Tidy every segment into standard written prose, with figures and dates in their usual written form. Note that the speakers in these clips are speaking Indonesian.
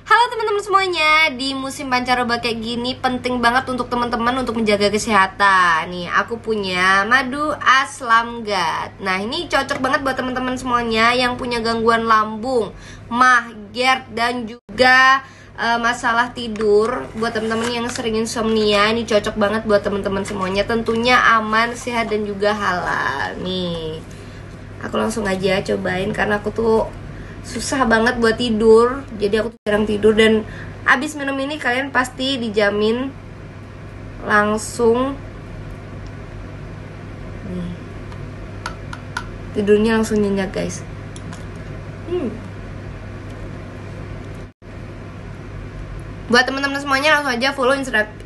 Halo teman-teman semuanya, di musim pancaroba kayak gini penting banget untuk teman-teman untuk menjaga kesehatan. Nih, aku punya madu Aslamgat. Nah, ini cocok banget buat teman-teman semuanya yang punya gangguan lambung, mah, GERD, dan juga masalah tidur. Buat teman-teman yang sering insomnia, ini cocok banget buat teman-teman semuanya. Tentunya aman, sehat, dan juga halal. Nih, aku langsung aja cobain karena aku tuh susah banget buat tidur, jadi aku tuh jarang tidur. Dan abis minum ini kalian pasti dijamin langsung nih, tidurnya langsung nyenyak guys. Buat teman-teman semuanya langsung aja follow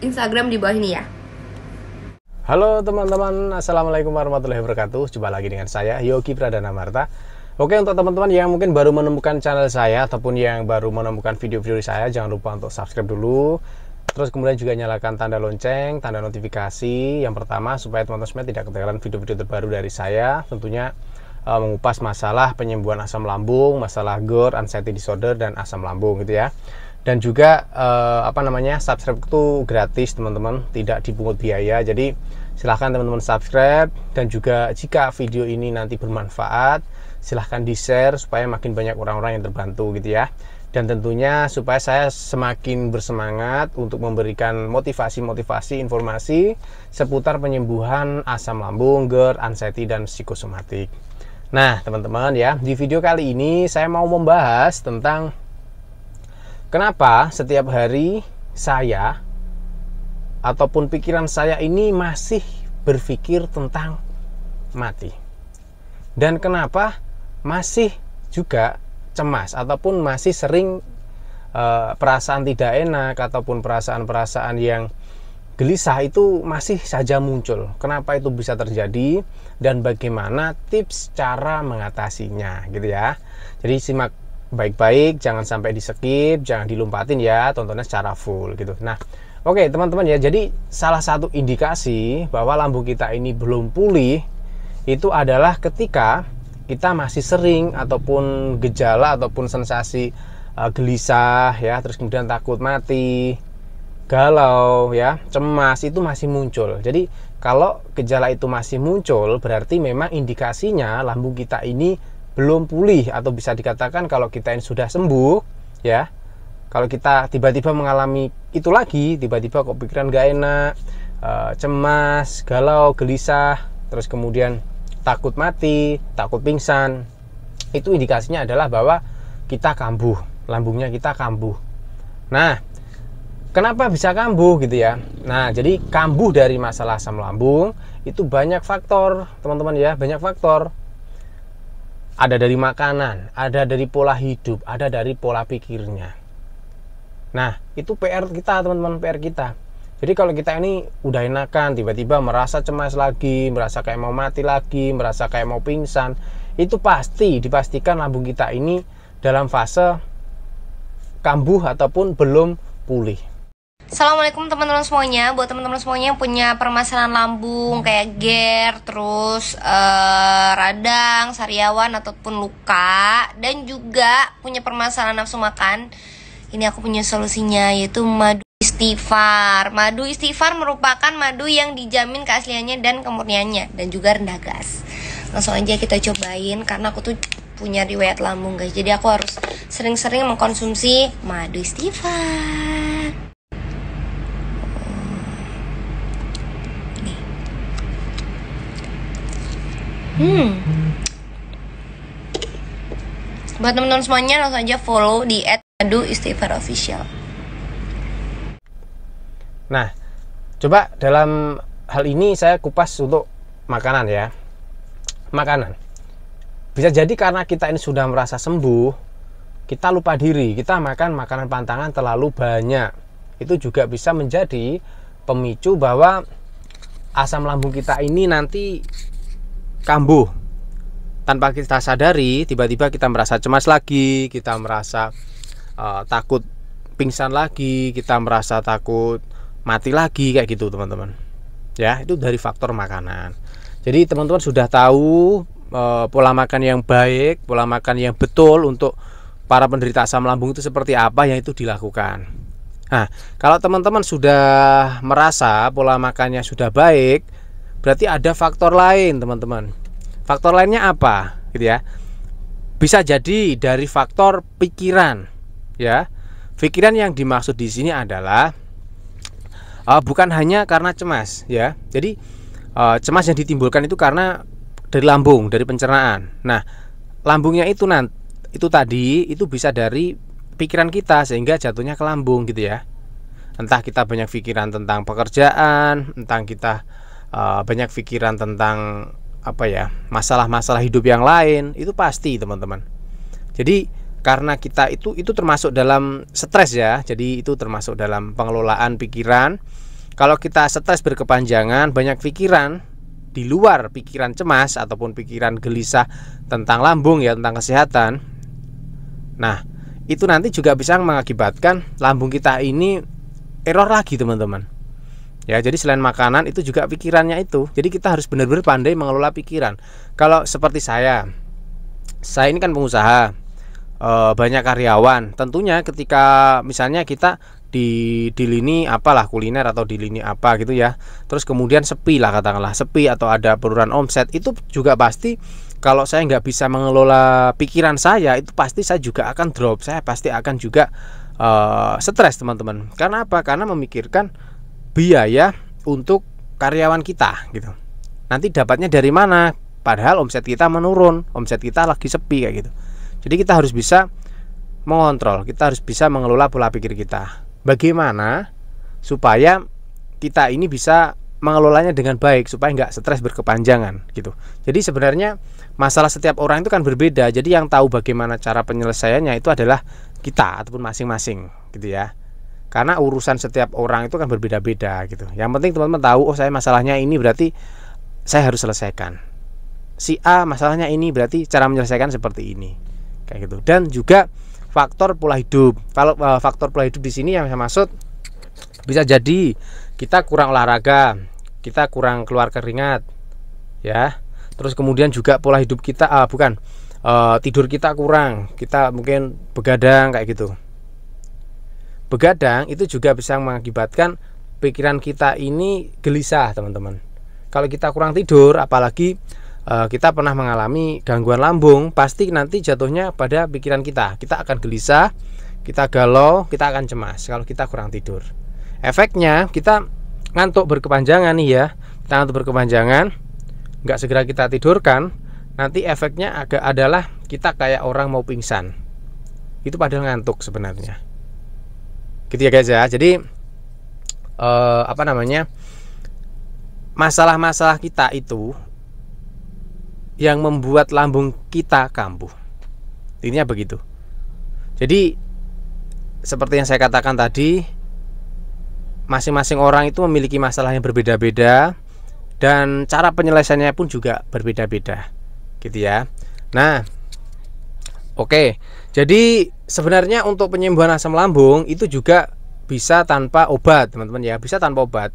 Instagram di bawah ini ya. Halo teman-teman, assalamualaikum warahmatullahi wabarakatuh. Jumpa lagi dengan saya Yogi Pradana Marta. Oke, untuk teman-teman yang mungkin baru menemukan channel saya ataupun yang baru menemukan video-video saya, jangan lupa untuk subscribe dulu. Terus kemudian juga nyalakan tanda lonceng, tanda notifikasi yang pertama supaya teman-teman semua tidak ketinggalan video-video terbaru dari saya. Tentunya mengupas masalah penyembuhan asam lambung, masalah GERD, anxiety disorder, dan asam lambung gitu ya. Dan juga subscribe itu gratis teman-teman, tidak dipungut biaya. Jadi silahkan teman-teman subscribe, dan juga jika video ini nanti bermanfaat, silahkan di-share supaya makin banyak orang-orang yang terbantu gitu ya. Dan tentunya supaya saya semakin bersemangat untuk memberikan motivasi-motivasi, informasi seputar penyembuhan asam lambung, GERD, anxiety, dan psikosomatik. Nah teman-teman ya, di video kali ini saya mau membahas tentang kenapa setiap hari saya ataupun pikiran saya ini masih berpikir tentang mati. Dan kenapa masih juga cemas ataupun masih sering perasaan tidak enak ataupun perasaan-perasaan yang gelisah itu masih saja muncul. Kenapa itu bisa terjadi dan bagaimana tips cara mengatasinya gitu ya. Jadi simak baik-baik, jangan sampai di skip, jangan dilompatin ya, tontonnya secara full gitu. Nah, oke teman-teman ya, jadi salah satu indikasi bahwa lambung kita ini belum pulih itu adalah ketika kita masih sering ataupun gejala ataupun sensasi gelisah ya, terus kemudian takut mati, galau ya, cemas itu masih muncul. Jadi kalau gejala itu masih muncul berarti memang indikasinya lambung kita ini belum pulih, atau bisa dikatakan kalau kita ini sudah sembuh ya. Kalau kita tiba-tiba mengalami itu lagi, tiba-tiba kok pikiran gak enak, cemas, galau, gelisah, terus kemudian takut mati, takut pingsan, itu indikasinya adalah bahwa kita kambuh, lambungnya kita kambuh. Nah, kenapa bisa kambuh gitu ya? Nah, jadi kambuh dari masalah asam lambung itu banyak faktor, teman-teman ya, banyak faktor. Ada dari makanan, ada dari pola hidup, ada dari pola pikirnya. Nah, itu PR kita teman-teman, PR kita. Jadi kalau kita ini udah enakan, tiba-tiba merasa cemas lagi, merasa kayak mau mati lagi, merasa kayak mau pingsan, itu pasti dipastikan lambung kita ini dalam fase kambuh ataupun belum pulih. Assalamualaikum teman-teman semuanya. Buat teman-teman semuanya yang punya permasalahan lambung kayak GERD, terus radang, sariawan ataupun luka, dan juga punya permasalahan nafsu makan, ini aku punya solusinya, yaitu madu istighfar. Madu istighfar merupakan madu yang dijamin keasliannya dan kemurniannya, dan juga rendah gas. Langsung aja kita cobain karena aku tuh punya riwayat lambung guys, jadi aku harus sering-sering mengkonsumsi madu istighfar. Buat teman-teman semuanya langsung aja follow di @madu_istighfar_official. Nah, coba dalam hal ini saya kupas untuk makanan ya. Makanan. Bisa jadi karena kita ini sudah merasa sembuh, kita lupa diri, kita makan makanan pantangan terlalu banyak. Itu juga bisa menjadi pemicu bahwa asam lambung kita ini nanti kambuh. Tanpa kita sadari, tiba-tiba kita merasa cemas lagi, kita merasa takut pingsan lagi, kita merasa takut mati lagi, kayak gitu teman-teman ya. Itu dari faktor makanan. Jadi teman-teman sudah tahu pola makan yang baik, pola makan yang betul untuk para penderita asam lambung itu seperti apa, yang itu dilakukan. Nah, kalau teman-teman sudah merasa pola makannya sudah baik, berarti ada faktor lain, teman-teman. Faktor lainnya apa? Gitu ya. Bisa jadi dari faktor pikiran, ya. Pikiran yang dimaksud di sini adalah bukan hanya karena cemas, ya. Jadi cemas yang ditimbulkan itu karena dari lambung, dari pencernaan. Nah, lambungnya itu tadi itu bisa dari pikiran kita sehingga jatuhnya ke lambung gitu ya. Entah kita banyak pikiran tentang pekerjaan, entah kita banyak pikiran tentang apa ya, masalah-masalah hidup yang lain, itu pasti teman-teman. Jadi karena kita itu termasuk dalam stres ya. Jadi itu termasuk dalam pengelolaan pikiran. Kalau kita stres berkepanjangan, banyak pikiran di luar pikiran cemas ataupun pikiran gelisah tentang lambung ya, tentang kesehatan. Nah, itu nanti juga bisa mengakibatkan lambung kita ini error lagi, teman-teman. Ya, jadi selain makanan itu juga pikirannya itu. Jadi kita harus benar-benar pandai mengelola pikiran. Kalau seperti saya ini kan pengusaha, banyak karyawan. Tentunya ketika misalnya kita di lini apalah, kuliner atau di lini apa gitu ya, terus kemudian sepi lah, katakanlah sepi atau ada penurunan omset, itu juga pasti kalau saya nggak bisa mengelola pikiran saya, itu pasti saya juga akan drop, saya pasti akan juga stres, teman-teman. Karena apa? Karena memikirkan biaya untuk karyawan kita gitu. Nanti dapatnya dari mana? Padahal omset kita menurun, omset kita lagi sepi kayak gitu. Jadi kita harus bisa mengontrol, kita harus bisa mengelola pola pikir kita. Bagaimana supaya kita ini bisa mengelolanya dengan baik, supaya nggak stres berkepanjangan gitu. Jadi sebenarnya masalah setiap orang itu kan berbeda. Jadi yang tahu bagaimana cara penyelesaiannya itu adalah kita ataupun masing-masing gitu ya. Karena urusan setiap orang itu kan berbeda-beda gitu. Yang penting teman-teman tahu, oh saya masalahnya ini berarti saya harus selesaikan. Si A masalahnya ini berarti cara menyelesaikan seperti ini. Kayak gitu. Dan juga faktor pola hidup. Kalau faktor pola hidup di sini yang saya maksud, bisa jadi kita kurang olahraga, kita kurang keluar keringat, ya. Terus kemudian juga pola hidup kita tidur kita kurang, kita mungkin begadang kayak gitu. Begadang itu juga bisa mengakibatkan pikiran kita ini gelisah, teman-teman. Kalau kita kurang tidur, apalagi kita pernah mengalami gangguan lambung, pasti nanti jatuhnya pada pikiran kita. Kita akan gelisah, kita galau, kita akan cemas kalau kita kurang tidur. Efeknya kita ngantuk berkepanjangan nih ya. Kita ngantuk berkepanjangan, nggak segera kita tidurkan, nanti efeknya adalah kita kayak orang mau pingsan. Itu padahal ngantuk sebenarnya. Gitu ya guys ya. Jadi masalah-masalah kita itu yang membuat lambung kita kambuh. Intinya begitu. Jadi seperti yang saya katakan tadi, masing-masing orang itu memiliki masalah yang berbeda-beda dan cara penyelesaiannya pun juga berbeda-beda. Gitu ya. Nah, oke. Jadi sebenarnya untuk penyembuhan asam lambung itu juga bisa tanpa obat, teman-teman ya, bisa tanpa obat.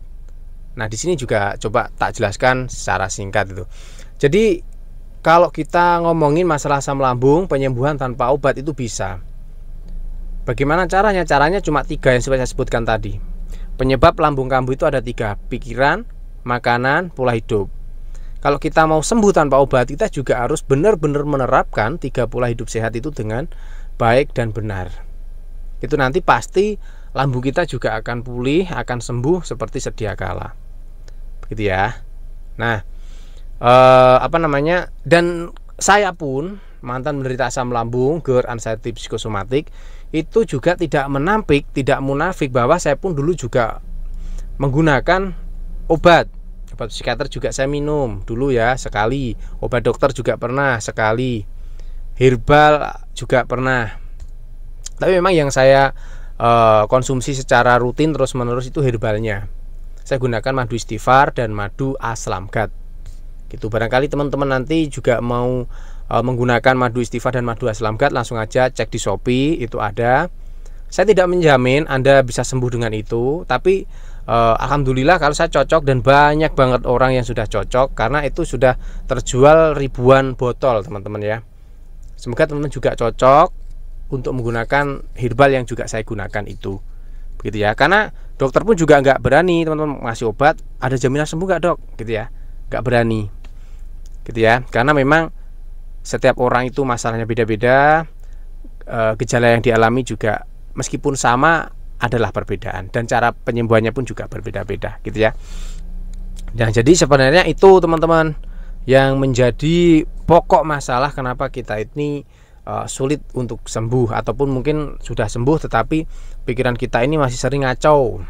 Nah, di sini juga coba tak jelaskan secara singkat itu. Jadi kalau kita ngomongin masalah asam lambung, penyembuhan tanpa obat itu bisa. Bagaimana caranya? Caranya cuma 3 yang saya sebutkan tadi. Penyebab lambung kambuh itu ada 3, pikiran, makanan, pola hidup. Kalau kita mau sembuh tanpa obat, kita juga harus benar-benar menerapkan 3 pola hidup sehat itu dengan baik dan benar. Itu nanti pasti lambung kita juga akan pulih, akan sembuh seperti sedia kala. Begitu ya. Nah, dan saya pun mantan menderita asam lambung, GERD, anxiety psikosomatik, itu juga tidak menampik, tidak munafik bahwa saya pun dulu juga menggunakan obat psikiater juga saya minum dulu ya, sekali. Obat dokter juga pernah sekali, herbal juga pernah. Tapi memang yang saya konsumsi secara rutin terus menerus itu herbalnya. Saya gunakan madu istighfar dan madu aslamgat. Gitu. Barangkali teman-teman nanti juga mau menggunakan madu istighfar dan madu aslamgat, langsung aja cek di Shopee, itu ada. Saya tidak menjamin Anda bisa sembuh dengan itu, tapi alhamdulillah kalau saya cocok, dan banyak banget orang yang sudah cocok karena itu sudah terjual ribuan botol, teman-teman ya. Semoga teman-teman juga cocok untuk menggunakan herbal yang juga saya gunakan itu, begitu ya. Karena dokter pun juga nggak berani teman-teman ngasih obat ada jaminan sembuh nggak dok, gitu ya, nggak berani, gitu ya. Karena memang setiap orang itu masalahnya beda-beda, gejala yang dialami juga meskipun sama adalah perbedaan, dan cara penyembuhannya pun juga berbeda-beda, gitu ya. Dan jadi sebenarnya itu teman-teman yang menjadi pokok masalah kenapa kita ini sulit untuk sembuh, ataupun mungkin sudah sembuh tetapi pikiran kita ini masih sering ngacau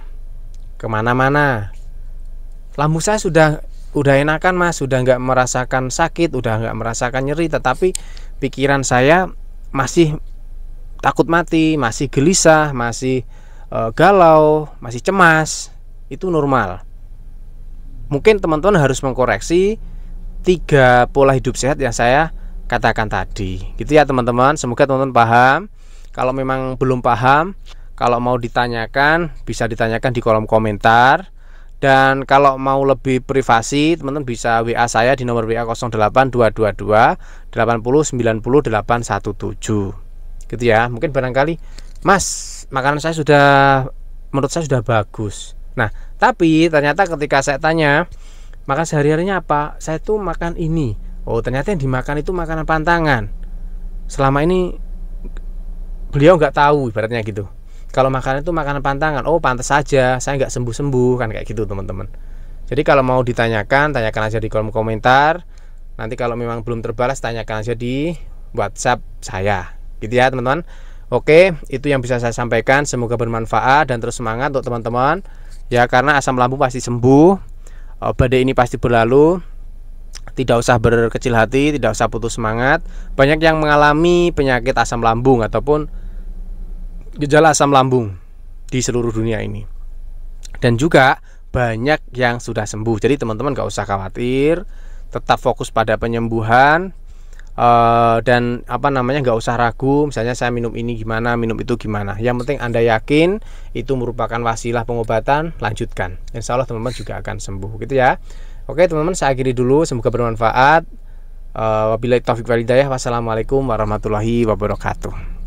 kemana-mana. Lambung saya sudah enakan mas, sudah nggak merasakan sakit, udah nggak merasakan nyeri, tetapi pikiran saya masih takut mati, masih gelisah, masih galau, masih cemas. Itu normal. Mungkin teman-teman harus mengkoreksi 3 pola hidup sehat yang saya katakan tadi, gitu ya teman-teman. Semoga teman-teman paham. Kalau memang belum paham, kalau mau ditanyakan bisa ditanyakan di kolom komentar. Dan kalau mau lebih privasi, teman-teman bisa WA saya di nomor WA 08222 80 90 817, gitu ya. Mungkin barangkali mas, makanan saya menurut saya sudah bagus. Nah, tapi ternyata ketika saya tanya makan sehari-harinya apa, saya tuh makan ini. Oh, ternyata yang dimakan itu makanan pantangan. Selama ini beliau nggak tahu, ibaratnya gitu. Kalau makanan itu makanan pantangan, oh pantas saja saya nggak sembuh-sembuh, kan kayak gitu teman-teman. Jadi kalau mau ditanyakan, tanyakan aja di kolom komentar. Nanti kalau memang belum terbalas, tanyakan aja di WhatsApp saya, gitu ya teman-teman. Oke, itu yang bisa saya sampaikan. Semoga bermanfaat dan terus semangat untuk teman-teman. Ya, karena asam lambung pasti sembuh, badai ini pasti berlalu. Tidak usah berkecil hati, tidak usah putus semangat. Banyak yang mengalami penyakit asam lambung ataupun gejala asam lambung di seluruh dunia ini, dan juga banyak yang sudah sembuh. Jadi teman-teman gak usah khawatir, tetap fokus pada penyembuhan. Dan nggak usah ragu. Misalnya saya minum ini gimana, minum itu gimana. Yang penting Anda yakin itu merupakan wasilah pengobatan, lanjutkan. Insya Allah teman-teman juga akan sembuh, gitu ya. Oke teman-teman, saya akhiri dulu. Semoga bermanfaat. Wabillahi taufiq wal hidayah. Wassalamualaikum warahmatullahi wabarakatuh.